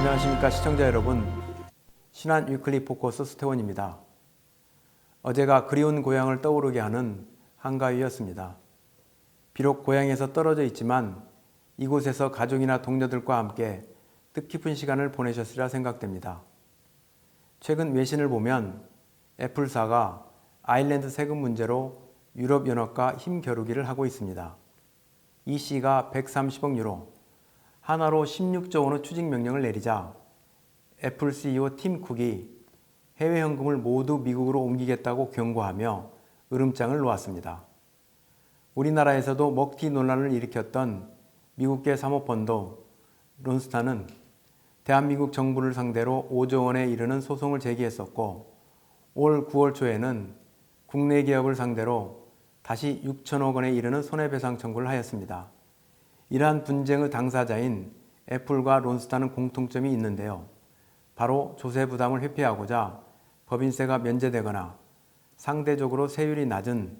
안녕하십니까 시청자 여러분. 신한 위클리 포커스 수태원입니다. 어제가 그리운 고향을 떠오르게 하는 한가위였습니다. 비록 고향에서 떨어져 있지만 이곳에서 가족이나 동료들과 함께 뜻깊은 시간을 보내셨으리라 생각됩니다. 최근 외신을 보면 애플사가 아일랜드 세금 문제로 유럽연합과 힘겨루기를 하고 있습니다. 이 시가 130억 유로, 하나로 16조 원의 추징 명령을 내리자 애플 CEO 팀 쿡이 해외 현금을 모두 미국으로 옮기겠다고 경고하며 으름장을 놓았습니다. 우리나라에서도 먹튀 논란을 일으켰던 미국계 사모펀드 론스타는 대한민국 정부를 상대로 5조 원에 이르는 소송을 제기했었고, 올 9월 초에는 국내 기업을 상대로 다시 6천억 원에 이르는 손해배상 청구를 하였습니다. 이러한 분쟁의 당사자인 애플과 론스타는 공통점이 있는데요. 바로 조세 부담을 회피하고자 법인세가 면제되거나 상대적으로 세율이 낮은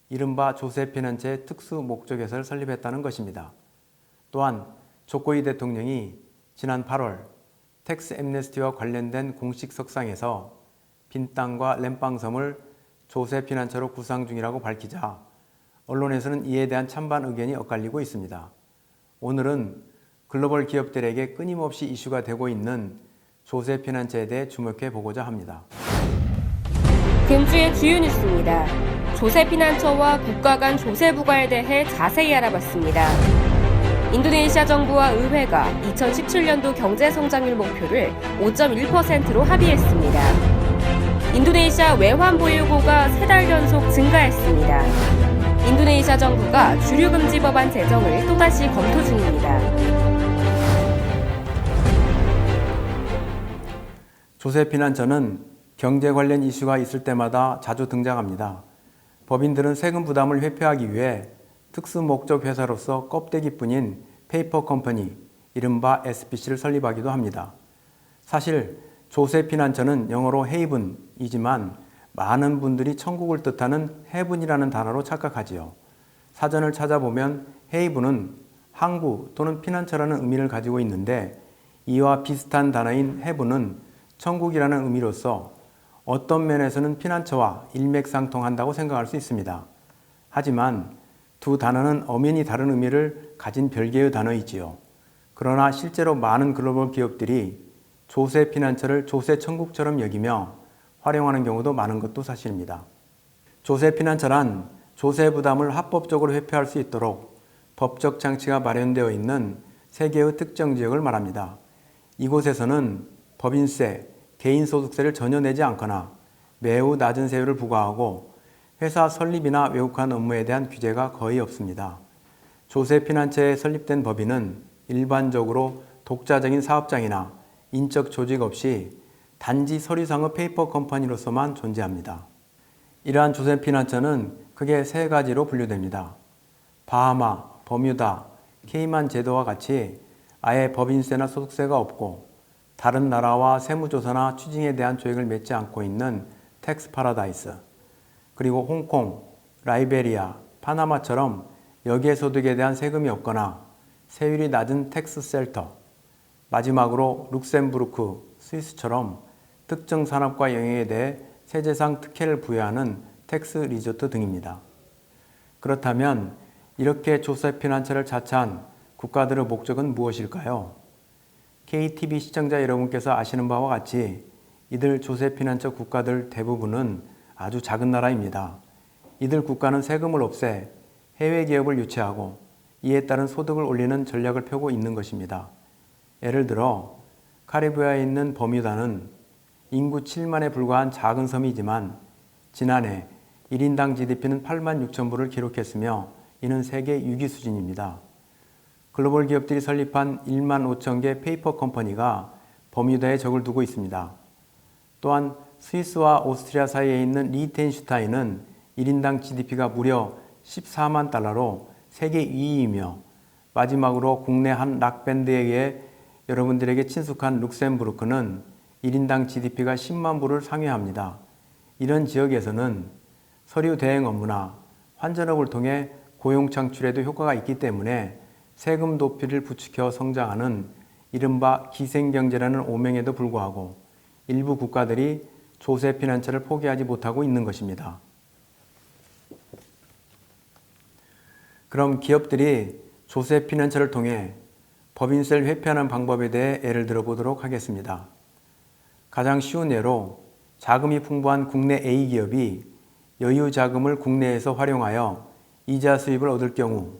이른바 조세 피난처의 특수 목적에서 설립했다는 것입니다. 또한 조코이 대통령이 지난 8월 텍스 앰네스티와 관련된 공식 석상에서 빈 땅과 램빵섬을 조세 피난처로 구상 중이라고 밝히자 언론에서는 이에 대한 찬반 의견이 엇갈리고 있습니다. 오늘은 글로벌 기업들에게 끊임없이 이슈가 되고 있는 조세 피난처에 대해 주목해 보고자 합니다. 금주의 주요 뉴스입니다. 조세 피난처와 국가 간 조세 부과에 대해 자세히 알아봤습니다. 인도네시아 정부와 의회가 2017년도 경제 성장률 목표를 5.1%로 합의했습니다. 인도네시아 외환 보유고가 3달 연속 증가했습니다. 인도네시아 정부가 주류금지 법안 제정을 또다시 검토 중입니다. 조세 피난처는 경제 관련 이슈가 있을 때마다 자주 등장합니다. 법인들은 세금 부담을 회피하기 위해 특수 목적 회사로서 껍데기뿐인 페이퍼 컴퍼니, 이른바 SPC를 설립하기도 합니다. 사실 조세 피난처는 영어로 헤이븐이지만 많은 분들이 천국을 뜻하는 헤븐이라는 단어로 착각하지요. 사전을 찾아보면 헤이븐은 항구 또는 피난처라는 의미를 가지고 있는데, 이와 비슷한 단어인 헤븐은 천국이라는 의미로서 어떤 면에서는 피난처와 일맥상통한다고 생각할 수 있습니다. 하지만 두 단어는 엄연히 다른 의미를 가진 별개의 단어이지요. 그러나 실제로 많은 글로벌 기업들이 조세 피난처를 조세 천국처럼 여기며 활용하는 경우도 많은 것도 사실입니다. 조세 피난처란 조세 부담을 합법적으로 회피할 수 있도록 법적 장치가 마련되어 있는 세계의 특정 지역을 말합니다. 이곳에서는 법인세, 개인소득세를 전혀 내지 않거나 매우 낮은 세율을 부과하고 회사 설립이나 외국한 업무에 대한 규제가 거의 없습니다. 조세 피난처에 설립된 법인은 일반적으로 독자적인 사업장이나 인적 조직 없이 단지 서류상의 페이퍼 컴퍼니로서만 존재합니다. 이러한 조세 피난처는 크게 3가지로 분류됩니다. 바하마, 버뮤다, 케이만 제도와 같이 아예 법인세나 소득세가 없고 다른 나라와 세무조사나 추징에 대한 조약을 맺지 않고 있는 텍스 파라다이스, 그리고 홍콩, 라이베리아, 파나마처럼 여기에 소득에 대한 세금이 없거나 세율이 낮은 텍스 셀터, 마지막으로 룩셈부르크, 스위스처럼 특정 산업과 영역에 대해 세제상 특혜를 부여하는 텍스 리조트 등입니다. 그렇다면 이렇게 조세 피난처를 자처한 국가들의 목적은 무엇일까요? KTV 시청자 여러분께서 아시는 바와 같이 이들 조세 피난처 국가들 대부분은 아주 작은 나라입니다. 이들 국가는 세금을 없애 해외 기업을 유치하고 이에 따른 소득을 올리는 전략을 펴고 있는 것입니다. 예를 들어 카리브해에 있는 버뮤다는 인구 7만에 불과한 작은 섬이지만 지난해 1인당 GDP는 8만 6천 불을 기록했으며 이는 세계 6위 수준입니다. 글로벌 기업들이 설립한 1만 5천 개 페이퍼 컴퍼니가 버뮤다에 적을 두고 있습니다. 또한 스위스와 오스트리아 사이에 있는 리히텐슈타인은 1인당 GDP가 무려 14만 달러로 세계 2위이며, 마지막으로 국내 한 락밴드에 의해 여러분들에게 친숙한 룩셈부르크는 1인당 GDP가 10만 불을 상회합니다. 이런 지역에서는 서류 대행 업무나 환전업을 통해 고용 창출에도 효과가 있기 때문에 세금 도피를 부추겨 성장하는 이른바 기생경제라는 오명에도 불구하고 일부 국가들이 조세 피난처를 포기하지 못하고 있는 것입니다. 그럼 기업들이 조세 피난처를 통해 법인세를 회피하는 방법에 대해 예를 들어보도록 하겠습니다. 가장 쉬운 예로 자금이 풍부한 국내 A기업이 여유 자금을 국내에서 활용하여 이자 수입을 얻을 경우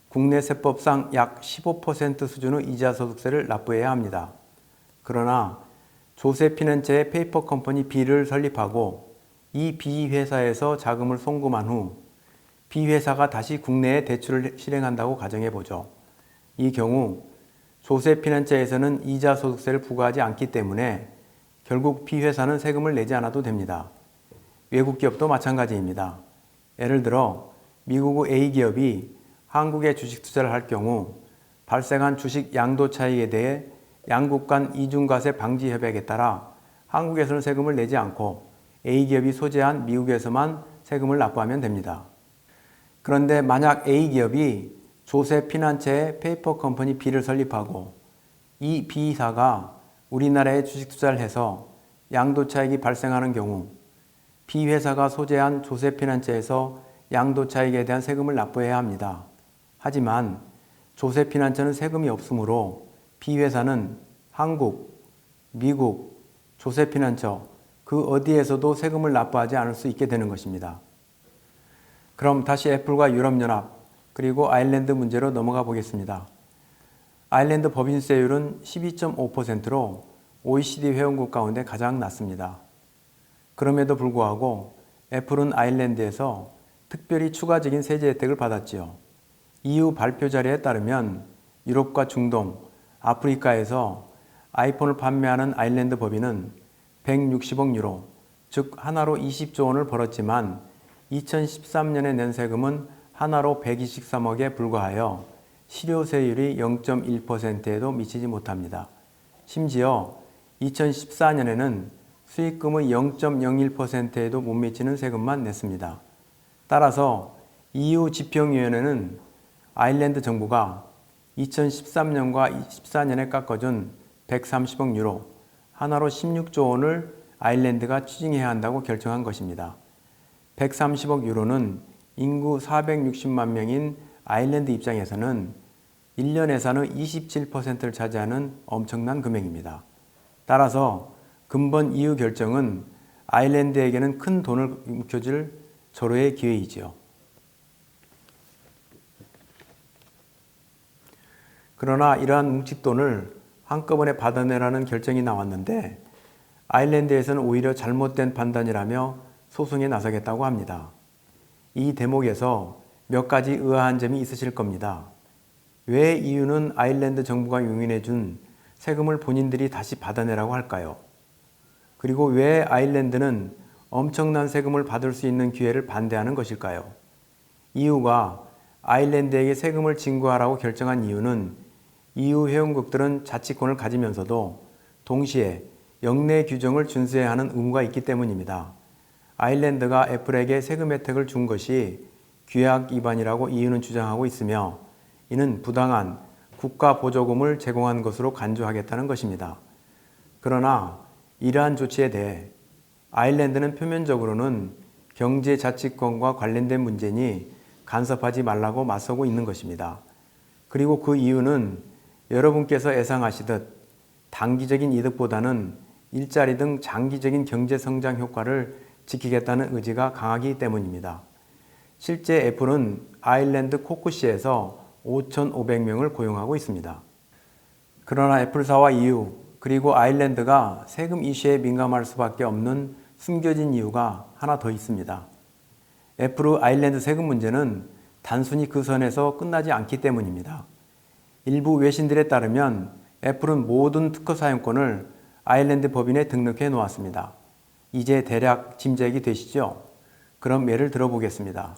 국내 세법상 약 15% 수준의 이자 소득세를 납부해야 합니다. 그러나 조세 피난처의 페이퍼 컴퍼니 B를 설립하고 이 B 회사에서 자금을 송금한 후 B 회사가 다시 국내에 대출을 실행한다고 가정해 보죠. 이 경우 조세 피난처에서는 이자 소득세를 부과하지 않기 때문에 결국 B 회사는 세금을 내지 않아도 됩니다. 외국 기업도 마찬가지입니다. 예를 들어 미국 A 기업이 한국에 주식 투자를 할 경우 발생한 주식 양도 차익에 대해 양국 간 이중과세 방지 협약에 따라 한국에서는 세금을 내지 않고 A기업이 소재한 미국에서만 세금을 납부하면 됩니다. 그런데 만약 A기업이 조세 피난처의 페이퍼 컴퍼니 B를 설립하고 이 B사가 우리나라에 주식 투자를 해서 양도 차익이 발생하는 경우 B 회사가 소재한 조세 피난처에서 양도 차익에 대한 세금을 납부해야 합니다. 하지만 조세 피난처는 세금이 없으므로 B 회사는 한국, 미국, 조세 피난처 그 어디에서도 세금을 납부하지 않을 수 있게 되는 것입니다. 그럼 다시 애플과 유럽연합 그리고 아일랜드 문제로 넘어가 보겠습니다. 아일랜드 법인세율은 12.5%로 OECD 회원국 가운데 가장 낮습니다. 그럼에도 불구하고 애플은 아일랜드에서 특별히 추가적인 세제 혜택을 받았지요. EU 발표 자료에 따르면 유럽과 중동, 아프리카에서 아이폰을 판매하는 아일랜드 법인은 160억 유로, 즉 하나로 20조 원을 벌었지만 2013년에 낸 세금은 하나로 123억에 불과하여 실효세율이 0.1%에도 미치지 못합니다. 심지어 2014년에는 수익금의 0.01%에도 못 미치는 세금만 냈습니다. 따라서 EU 지평위원회는 아일랜드 정부가 2013년과 14년에 깎아준 130억 유로, 하나로 16조 원을 아일랜드가 추징해야 한다고 결정한 것입니다. 130억 유로는 인구 460만 명인 아일랜드 입장에서는 1년 예산의 27%를 차지하는 엄청난 금액입니다. 따라서 근본 EU 결정은 아일랜드에게는 큰 돈을 묵혀줄 절호의 기회이지요. 그러나 이러한 뭉칫돈을 한꺼번에 받아내라는 결정이 나왔는데 아일랜드에서는 오히려 잘못된 판단이라며 소송에 나서겠다고 합니다. 이 대목에서 몇 가지 의아한 점이 있으실 겁니다. 왜 EU는 아일랜드 정부가 용인해준 세금을 본인들이 다시 받아내라고 할까요? 그리고 왜 아일랜드는 엄청난 세금을 받을 수 있는 기회를 반대하는 것일까요? EU가 아일랜드에게 세금을 징구하라고 결정한 이유는 EU 회원국들은 자치권을 가지면서도 동시에 영내 규정을 준수해야 하는 의무가 있기 때문입니다. 아일랜드가 애플에게 세금 혜택을 준 것이 규약 위반이라고 EU는 주장하고 있으며 이는 부당한 국가 보조금을 제공한 것으로 간주하겠다는 것입니다. 그러나 이러한 조치에 대해 아일랜드는 표면적으로는 경제 자치권과 관련된 문제니 간섭하지 말라고 맞서고 있는 것입니다. 그리고 그 이유는 여러분께서 예상하시듯 단기적인 이득보다는 일자리 등 장기적인 경제 성장 효과를 지키겠다는 의지가 강하기 때문입니다. 실제 애플은 아일랜드 코쿠시에서 5,500명을 고용하고 있습니다. 그러나 애플사와 EU 그리고 아일랜드가 세금 이슈에 민감할 수밖에 없는 숨겨진 이유가 하나 더 있습니다. 애플의 아일랜드 세금 문제는 단순히 그 선에서 끝나지 않기 때문입니다. 일부 외신들에 따르면 애플은 모든 특허 사용권을 아일랜드 법인에 등록해 놓았습니다. 이제 대략 짐작이 되시죠? 그럼 예를 들어보겠습니다.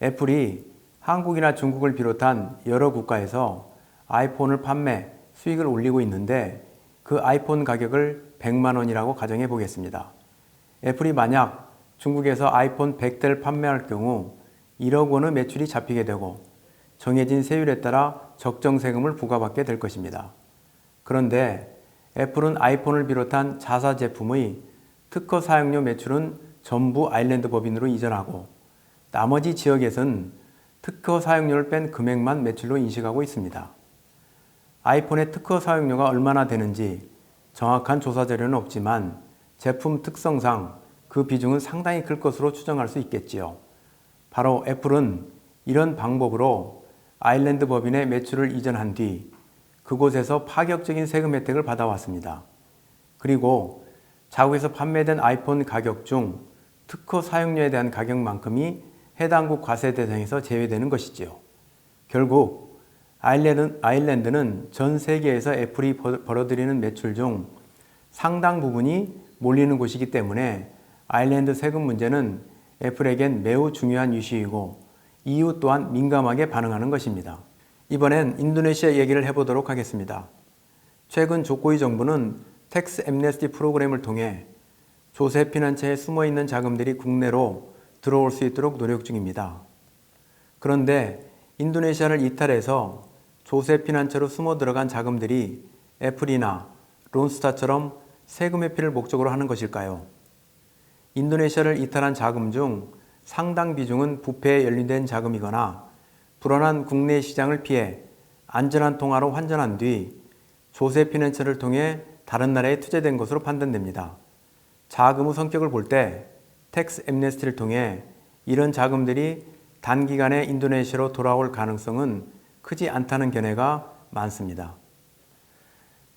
애플이 한국이나 중국을 비롯한 여러 국가에서 아이폰을 판매, 수익을 올리고 있는데 그 아이폰 가격을 100만 원이라고 가정해 보겠습니다. 애플이 만약 중국에서 아이폰 100대를 판매할 경우 1억 원의 매출이 잡히게 되고 정해진 세율에 따라 적정 세금을 부과받게 될 것입니다. 그런데 애플은 아이폰을 비롯한 자사 제품의 특허 사용료 매출은 전부 아일랜드 법인으로 이전하고 나머지 지역에선 특허 사용료를 뺀 금액만 매출로 인식하고 있습니다. 아이폰의 특허 사용료가 얼마나 되는지 정확한 조사 자료는 없지만 제품 특성상 그 비중은 상당히 클 것으로 추정할 수 있겠지요. 바로 애플은 이런 방법으로 아일랜드 법인의 매출을 이전한 뒤 그곳에서 파격적인 세금 혜택을 받아왔습니다. 그리고 자국에서 판매된 아이폰 가격 중 특허 사용료에 대한 가격만큼이 해당국 과세 대상에서 제외되는 것이지요. 결국 아일랜드는 전 세계에서 애플이 벌어들이는 매출 중 상당 부분이 몰리는 곳이기 때문에 아일랜드 세금 문제는 애플에겐 매우 중요한 이슈이고 EU 또한 민감하게 반응하는 것입니다. 이번엔 인도네시아 얘기를 해보도록 하겠습니다. 최근 조코이 정부는 텍스 앰네스티 프로그램을 통해 조세 피난처에 숨어있는 자금들이 국내로 들어올 수 있도록 노력 중입니다. 그런데 인도네시아를 이탈해서 조세 피난처로 숨어 들어간 자금들이 애플이나 론스타처럼 세금 회피를 목적으로 하는 것일까요? 인도네시아를 이탈한 자금 중 상당 비중은 부패에 연루된 자금이거나 불안한 국내 시장을 피해 안전한 통화로 환전한 뒤 조세 피난처를 통해 다른 나라에 투자된 것으로 판단됩니다. 자금의 성격을 볼 때 텍스 앰네스티를 통해 이런 자금들이 단기간에 인도네시아로 돌아올 가능성은 크지 않다는 견해가 많습니다.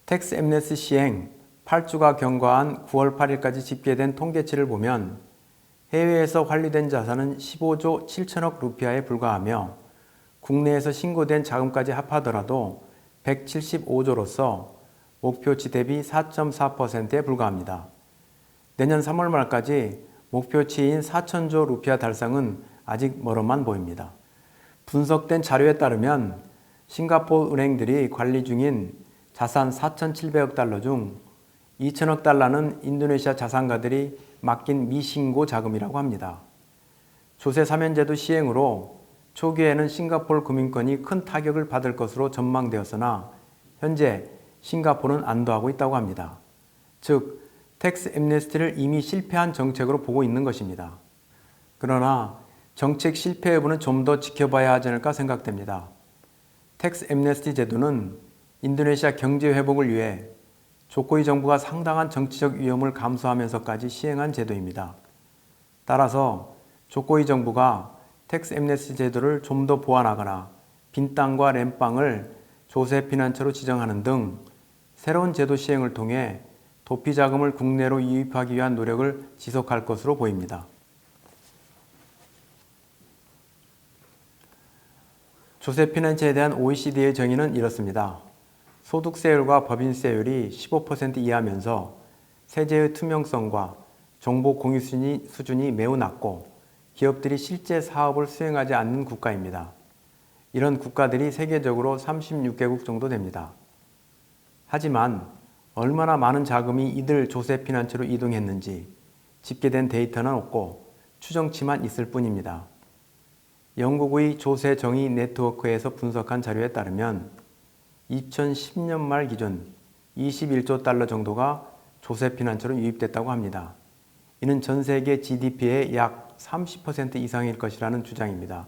텍스 앰네스티 시행 8주가 경과한 9월 8일까지 집계된 통계치를 보면 해외에서 환류된 자산은 15조 7천억 루피아에 불과하며 국내에서 신고된 자금까지 합하더라도 175조로서 목표치 대비 4.4%에 불과합니다. 내년 3월 말까지 목표치인 4천조 루피아 달성은 아직 멀어만 보입니다. 분석된 자료에 따르면 싱가포르 은행들이 관리 중인 자산 4,700억 달러 중 2천억 달러는 인도네시아 자산가들이 맡긴 미신고 자금이라고 합니다. 조세 사면제도 시행으로 초기에는 싱가포르 금융권이 큰 타격을 받을 것으로 전망되었으나 현재 싱가포르는 안도하고 있다고 합니다. 즉, 텍스 앰네스티를 이미 실패한 정책으로 보고 있는 것입니다. 그러나 정책 실패 여부는 좀 더 지켜봐야 하지 않을까 생각됩니다. 텍스 앰네스티 제도는 인도네시아 경제 회복을 위해 조코이 정부가 상당한 정치적 위험을 감수하면서까지 시행한 제도입니다. 따라서 조코이 정부가 텍스 앰네스티 제도를 좀 더 보완하거나 빈 땅과 램빵을 조세 피난처로 지정하는 등 새로운 제도 시행을 통해 도피 자금을 국내로 유입하기 위한 노력을 지속할 것으로 보입니다. 조세 피난처에 대한 OECD의 정의는 이렇습니다. 소득세율과 법인세율이 15% 이하면서 세제의 투명성과 정보 공유 수준이 매우 낮고 기업들이 실제 사업을 수행하지 않는 국가입니다. 이런 국가들이 세계적으로 36개국 정도 됩니다. 하지만 얼마나 많은 자금이 이들 조세 피난처로 이동했는지 집계된 데이터는 없고 추정치만 있을 뿐입니다. 영국의 조세 정의 네트워크에서 분석한 자료에 따르면 2010년 말 기준 21조 달러 정도가 조세 피난처로 유입됐다고 합니다. 이는 전 세계 GDP의 약 30% 이상일 것이라는 주장입니다.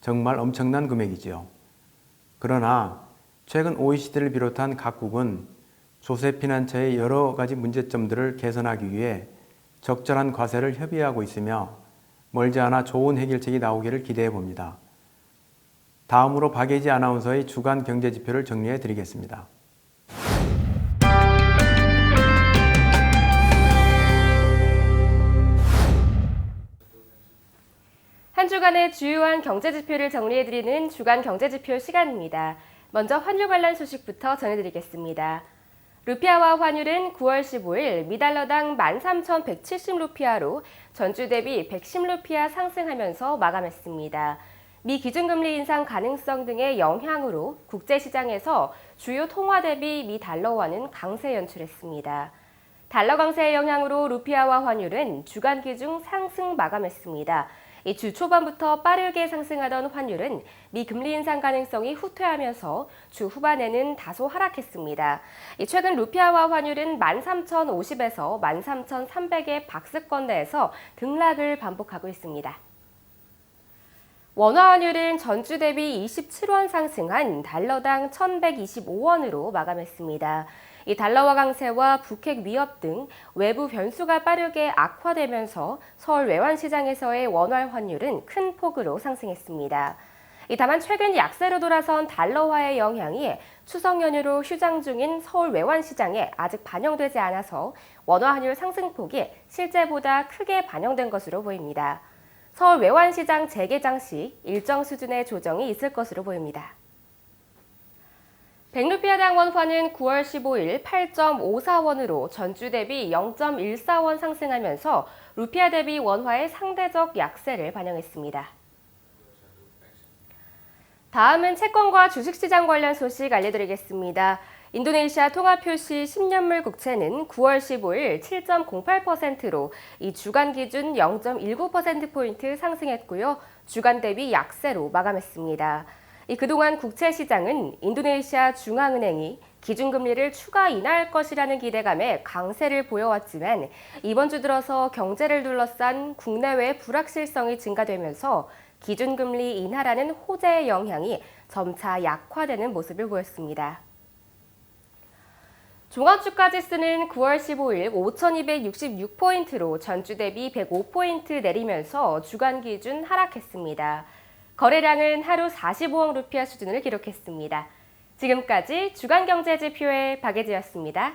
정말 엄청난 금액이지요. 그러나 최근 OECD를 비롯한 각국은 조세 피난처의 여러 가지 문제점들을 개선하기 위해 적절한 과세를 협의하고 있으며 멀지 않아 좋은 해결책이 나오기를 기대해 봅니다. 다음으로 박예지 아나운서의 주간 경제지표를 정리해 드리겠습니다. 한 주간의 주요한 경제지표를 정리해드리는 주간 경제지표 시간입니다. 먼저 환율 관련 소식부터 전해드리겠습니다. 루피아화 환율은 9월 15일 미달러당 13,170루피아로 전주 대비 110루피아 상승하면서 마감했습니다. 미 기준금리 인상 가능성 등의 영향으로 국제시장에서 주요 통화 대비 미 달러화는 강세 연출했습니다. 달러 강세의 영향으로 루피아화 환율은 주간 기준 상승 마감했습니다. 이 주 초반부터 빠르게 상승하던 환율은 미 금리 인상 가능성이 후퇴하면서 주 후반에는 다소 하락했습니다. 최근 루피아화 환율은 13,050에서 13,300의 박스권 내에서 등락을 반복하고 있습니다. 원화 환율은 전주 대비 27원 상승한 달러당 1,125원으로 마감했습니다. 이 달러화 강세와 북핵 위협 등 외부 변수가 빠르게 악화되면서 서울 외환시장에서의 원화 환율은 큰 폭으로 상승했습니다. 다만 최근 약세로 돌아선 달러화의 영향이 추석 연휴로 휴장 중인 서울 외환시장에 아직 반영되지 않아서 원화 환율 상승폭이 실제보다 크게 반영된 것으로 보입니다. 서울 외환시장 재개장 시 일정 수준의 조정이 있을 것으로 보입니다. 100루피아당 원화는 9월 15일 8.54원으로 전주 대비 0.14원 상승하면서 루피아 대비 원화의 상대적 약세를 반영했습니다. 다음은 채권과 주식시장 관련 소식 알려드리겠습니다. 인도네시아 통화표시 10년물 국채는 9월 15일 7.08%로 이 주간 기준 0.19%포인트 상승했고요. 주간 대비 약세로 마감했습니다. 그동안 국채 시장은 인도네시아 중앙은행이 기준금리를 추가 인하할 것이라는 기대감에 강세를 보여왔지만 이번 주 들어서 경제를 둘러싼 국내외 불확실성이 증가되면서 기준금리 인하라는 호재의 영향이 점차 약화되는 모습을 보였습니다. 종합주가지수는 9월 15일 5,266포인트로 전주 대비 105포인트 내리면서 주간 기준 하락했습니다. 거래량은 하루 45억 루피아 수준을 기록했습니다. 지금까지 주간경제지표의 박예지였습니다.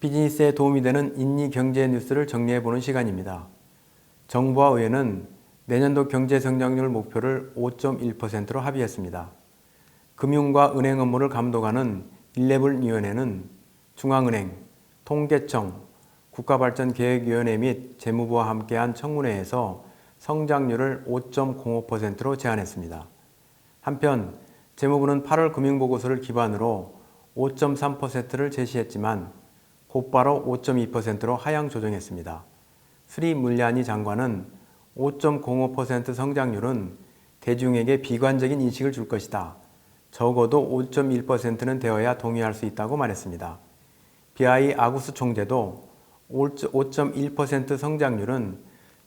비즈니스에 도움이 되는 인니 경제 뉴스를 정리해보는 시간입니다. 정부와 의회는 내년도 경제 성장률 목표를 5.1%로 합의했습니다. 금융과 은행 업무를 감독하는 11위원회는 중앙은행, 통계청, 국가발전계획위원회 및 재무부와 함께한 청문회에서 성장률을 5.05%로 제안했습니다. 한편 재무부는 8월 금융보고서를 기반으로 5.3%를 제시했지만 곧바로 5.2%로 하향 조정했습니다. 수리물리안이 장관은 5.05% 성장률은 대중에게 비관적인 인식을 줄 것이다. 적어도 5.1%는 되어야 동의할 수 있다고 말했습니다. BI 아구스 총재도 5.1% 성장률은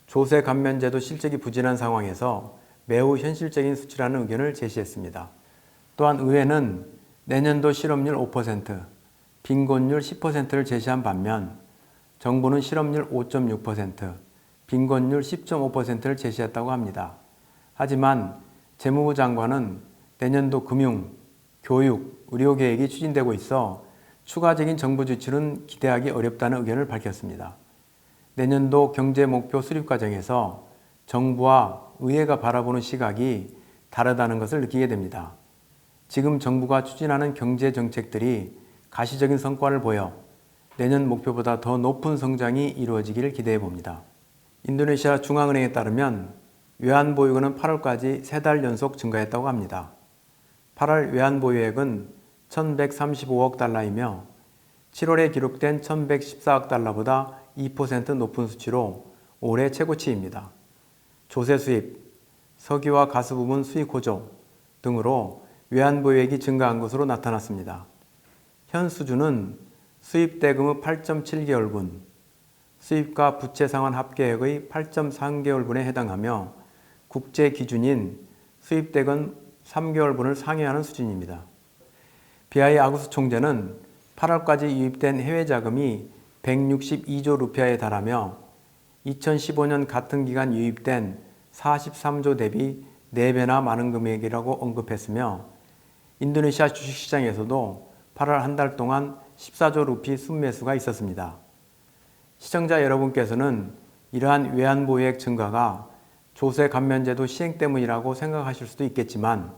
조세 감면제도 실적이 부진한 상황에서 매우 현실적인 수치라는 의견을 제시했습니다. 또한 의회는 내년도 실업률 5%, 빈곤율 10%를 제시한 반면 정부는 실업률 5.6%, 빈곤율 10.5%를 제시했다고 합니다. 하지만 재무부 장관은 내년도 금융, 교육, 의료 계획이 추진되고 있어 추가적인 정부 지출은 기대하기 어렵다는 의견을 밝혔습니다. 내년도 경제 목표 수립 과정에서 정부와 의회가 바라보는 시각이 다르다는 것을 느끼게 됩니다. 지금 정부가 추진하는 경제 정책들이 가시적인 성과를 보여 내년 목표보다 더 높은 성장이 이루어지기를 기대해 봅니다. 인도네시아 중앙은행에 따르면 외환보유고는 8월까지 3달 연속 증가했다고 합니다. 8월 외환보유액은 1,135억 달러이며 7월에 기록된 1,114억 달러보다 2% 높은 수치로 올해 최고치입니다. 조세 수입, 석유와 가스 부문 수익 호조 등으로 외환보유액이 증가한 것으로 나타났습니다. 현 수준은 수입 대금의 8.7개월분, 수입과 부채 상환 합계액의 8.3개월분에 해당하며 국제 기준인 수입 대금 3개월분을 상회하는 수준입니다. BI 아구스 총재는 8월까지 유입된 해외 자금이 162조 루피아에 달하며 2015년 같은 기간 유입된 43조 대비 4배나 많은 금액이라고 언급했으며 인도네시아 주식시장에서도 8월 한 달 동안 14조 루피 순매수가 있었습니다. 시청자 여러분께서는 이러한 외환보유액 증가가 조세 감면제도 시행 때문이라고 생각하실 수도 있겠지만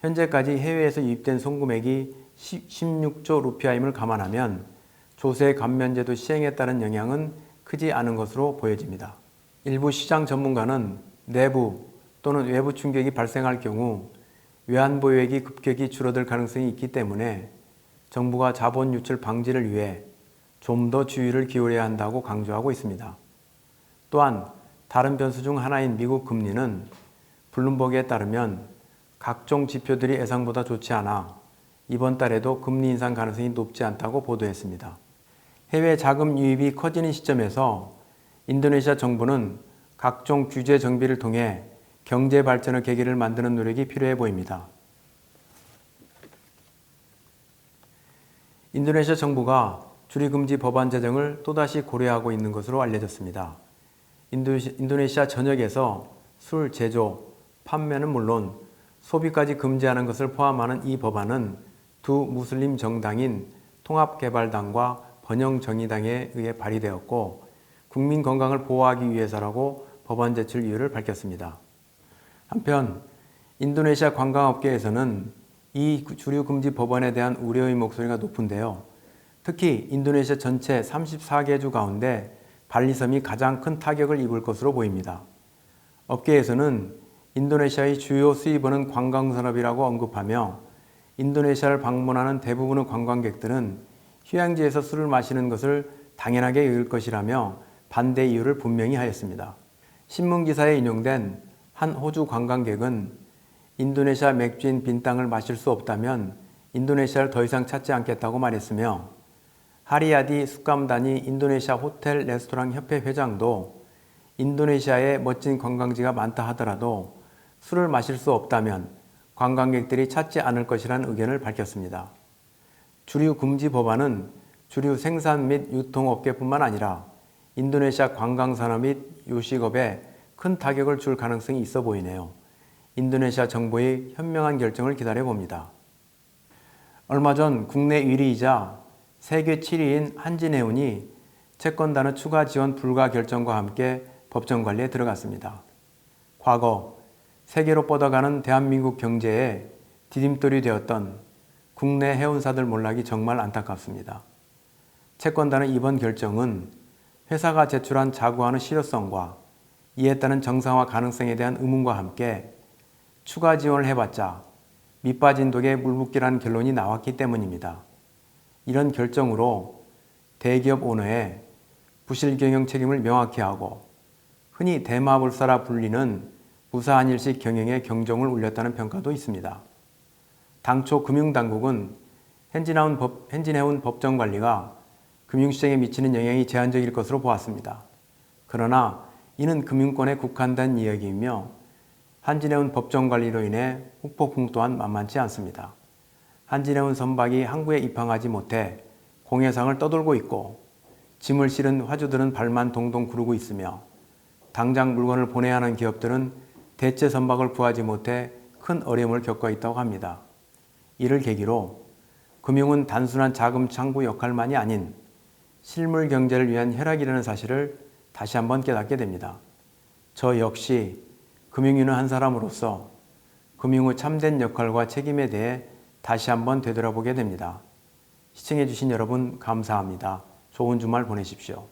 현재까지 해외에서 유입된 송금액이 16조 루피아임을 감안하면 조세 감면제도 시행에 따른 영향은 크지 않은 것으로 보여집니다. 일부 시장 전문가는 내부 또는 외부 충격이 발생할 경우 외환보유액이 급격히 줄어들 가능성이 있기 때문에 정부가 자본 유출 방지를 위해 좀 더 주의를 기울여야 한다고 강조하고 있습니다. 또한 다른 변수 중 하나인 미국 금리는 블룸버그에 따르면 각종 지표들이 예상보다 좋지 않아 이번 달에도 금리 인상 가능성이 높지 않다고 보도했습니다. 해외 자금 유입이 커지는 시점에서 인도네시아 정부는 각종 규제 정비를 통해 경제 발전의 계기를 만드는 노력이 필요해 보입니다. 인도네시아 정부가 주류금지 법안 제정을 또다시 고려하고 있는 것으로 알려졌습니다. 인도네시아 전역에서 술 제조, 판매는 물론 소비까지 금지하는 것을 포함하는 이 법안은 두 무슬림 정당인 통합개발당과 번영정의당에 의해 발의되었고 국민 건강을 보호하기 위해서라고 법안 제출 이유를 밝혔습니다. 한편 인도네시아 관광업계에서는 이 주류 금지 법안에 대한 우려의 목소리가 높은데요. 특히 인도네시아 전체 34개 주 가운데 발리섬이 가장 큰 타격을 입을 것으로 보입니다. 업계에서는 인도네시아의 주요 수입원은 관광산업이라고 언급하며 인도네시아를 방문하는 대부분의 관광객들은 휴양지에서 술을 마시는 것을 당연하게 여길 것이라며 반대 이유를 분명히 하였습니다. 신문기사에 인용된 한 호주 관광객은 인도네시아 맥주인 빈땅을 마실 수 없다면 인도네시아를 더 이상 찾지 않겠다고 말했으며 하리야디 수감단이 인도네시아 호텔 레스토랑 협회 회장도 인도네시아에 멋진 관광지가 많다 하더라도 술을 마실 수 없다면 관광객들이 찾지 않을 것이라는 의견을 밝혔습니다. 주류 금지 법안은 주류 생산 및 유통업계뿐만 아니라 인도네시아 관광산업 및 요식업에 큰 타격을 줄 가능성이 있어 보이네요. 인도네시아 정부의 현명한 결정을 기다려봅니다. 얼마 전 국내 1위이자 세계 7위인 한진해운이 채권단의 추가 지원 불가 결정과 함께 법정 관리에 들어갔습니다. 과거 세계로 뻗어가는 대한민국 경제에 디딤돌이 되었던 국내 해운사들 몰락이 정말 안타깝습니다. 채권단의 이번 결정은 회사가 제출한 자구안의 실효성과 이에 따른 정상화 가능성에 대한 의문과 함께 추가 지원을 해봤자 밑빠진 독에 물붓기라는 결론이 나왔기 때문입니다. 이런 결정으로 대기업 오너의 부실 경영 책임을 명확히 하고 흔히 대마불사라 불리는 무사한 일식 경영에 경종을 울렸다는 평가도 있습니다. 당초 금융당국은 현진해운 법정관리가 금융시장에 미치는 영향이 제한적일 것으로 보았습니다. 그러나 이는 금융권에 국한된 이야기이며 한진해운 법정관리로 인해 후폭풍 또한 만만치 않습니다. 한진해운 선박이 항구에 입항하지 못해 공해상을 떠돌고 있고 짐을 실은 화주들은 발만 동동 구르고 있으며 당장 물건을 보내야 하는 기업들은 대체 선박을 구하지 못해 큰 어려움을 겪고 있다고 합니다. 이를 계기로 금융은 단순한 자금 창구 역할만이 아닌 실물 경제를 위한 혈액이라는 사실을 다시 한번 깨닫게 됩니다. 저 역시 금융인의 한 사람으로서 금융의 참된 역할과 책임에 대해 다시 한번 되돌아보게 됩니다. 시청해주신 여러분 감사합니다. 좋은 주말 보내십시오.